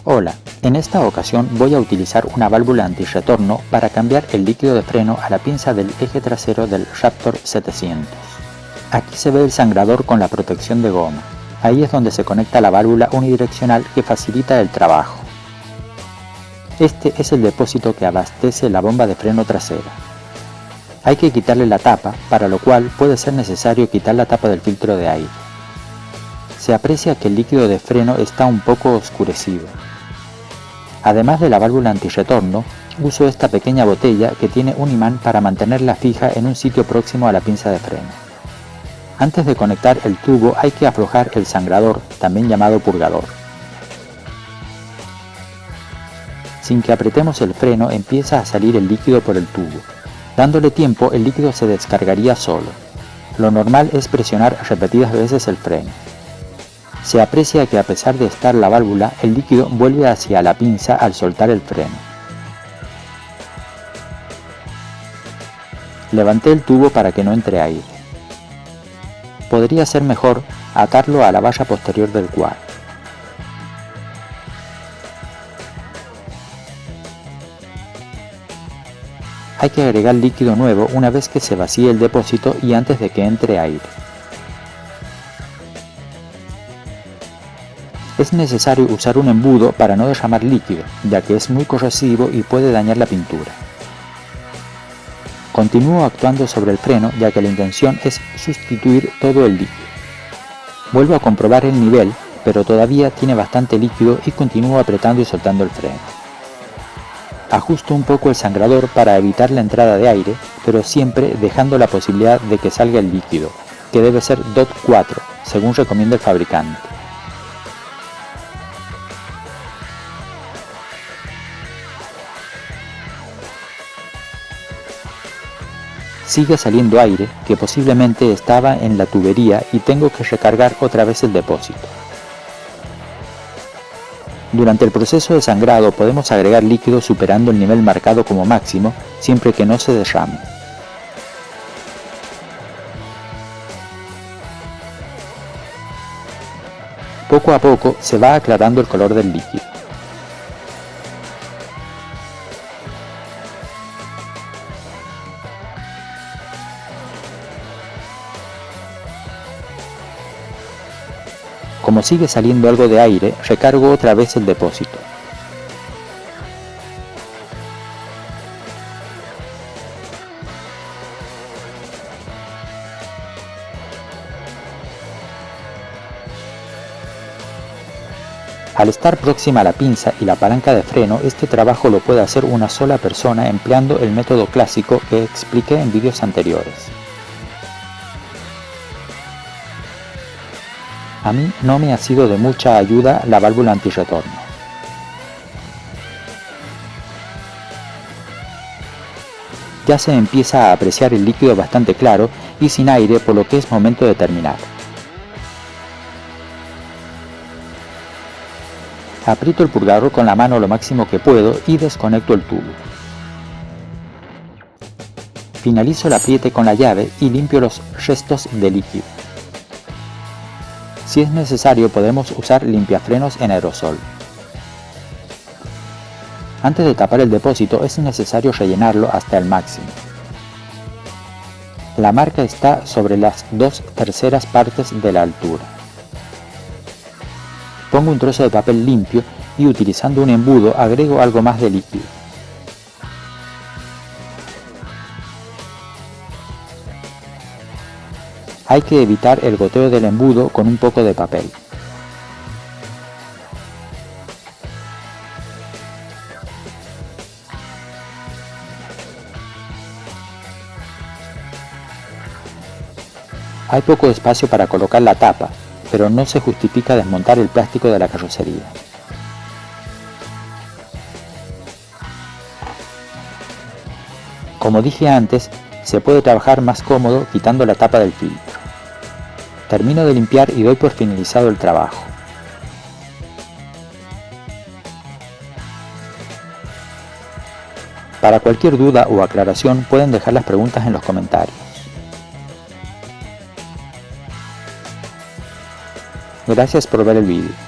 Hola, en esta ocasión voy a utilizar una válvula antirretorno para cambiar el líquido de freno a la pinza del eje trasero del Raptor 700. Aquí se ve el sangrador con la protección de goma. Ahí es donde se conecta la válvula unidireccional que facilita el trabajo. Este es el depósito que abastece la bomba de freno trasera. Hay que quitarle la tapa, para lo cual puede ser necesario quitar la tapa del filtro de aire. Se aprecia que el líquido de freno está un poco oscurecido. Además de la válvula antirretorno, uso esta pequeña botella que tiene un imán para mantenerla fija en un sitio próximo a la pinza de freno. Antes de conectar el tubo hay que aflojar el sangrador, también llamado purgador. Sin que apretemos el freno empieza a salir el líquido por el tubo. Dándole tiempo el líquido se descargaría solo. Lo normal es presionar repetidas veces el freno. Se aprecia que a pesar de estar la válvula, el líquido vuelve hacia la pinza al soltar el freno. Levanté el tubo para que no entre aire. Podría ser mejor atarlo a la valla posterior del cuadro. Hay que agregar líquido nuevo una vez que se vacíe el depósito y antes de que entre aire. Es necesario usar un embudo para no derramar líquido, ya que es muy corrosivo y puede dañar la pintura. Continúo actuando sobre el freno, ya que la intención es sustituir todo el líquido. Vuelvo a comprobar el nivel, pero todavía tiene bastante líquido y continúo apretando y soltando el freno. Ajusto un poco el sangrador para evitar la entrada de aire, pero siempre dejando la posibilidad de que salga el líquido, que debe ser DOT 4, según recomienda el fabricante. Sigue saliendo aire, que posiblemente estaba en la tubería y tengo que recargar otra vez el depósito. Durante el proceso de sangrado podemos agregar líquido superando el nivel marcado como máximo, siempre que no se derrame. Poco a poco se va aclarando el color del líquido. Como sigue saliendo algo de aire, recargo otra vez el depósito. Al estar próxima a la pinza y la palanca de freno, este trabajo lo puede hacer una sola persona empleando el método clásico que expliqué en vídeos anteriores. A mí no me ha sido de mucha ayuda la válvula antirretorno. Ya se empieza a apreciar el líquido bastante claro y sin aire, por lo que es momento de terminar. Aprieto el purgador con la mano lo máximo que puedo y desconecto el tubo. Finalizo el apriete con la llave y limpio los restos de líquido. Si es necesario podemos usar limpiafrenos en aerosol. Antes de tapar el depósito es necesario rellenarlo hasta el máximo. La marca está sobre las 2/3 partes de la altura. Pongo un trozo de papel limpio y utilizando un embudo agrego algo más de líquido. Hay que evitar el goteo del embudo con un poco de papel. Hay poco espacio para colocar la tapa, pero no se justifica desmontar el plástico de la carrocería. Como dije antes, se puede trabajar más cómodo quitando la tapa del filtro. Termino de limpiar y doy por finalizado el trabajo. Para cualquier duda o aclaración pueden dejar las preguntas en los comentarios. Gracias por ver el vídeo.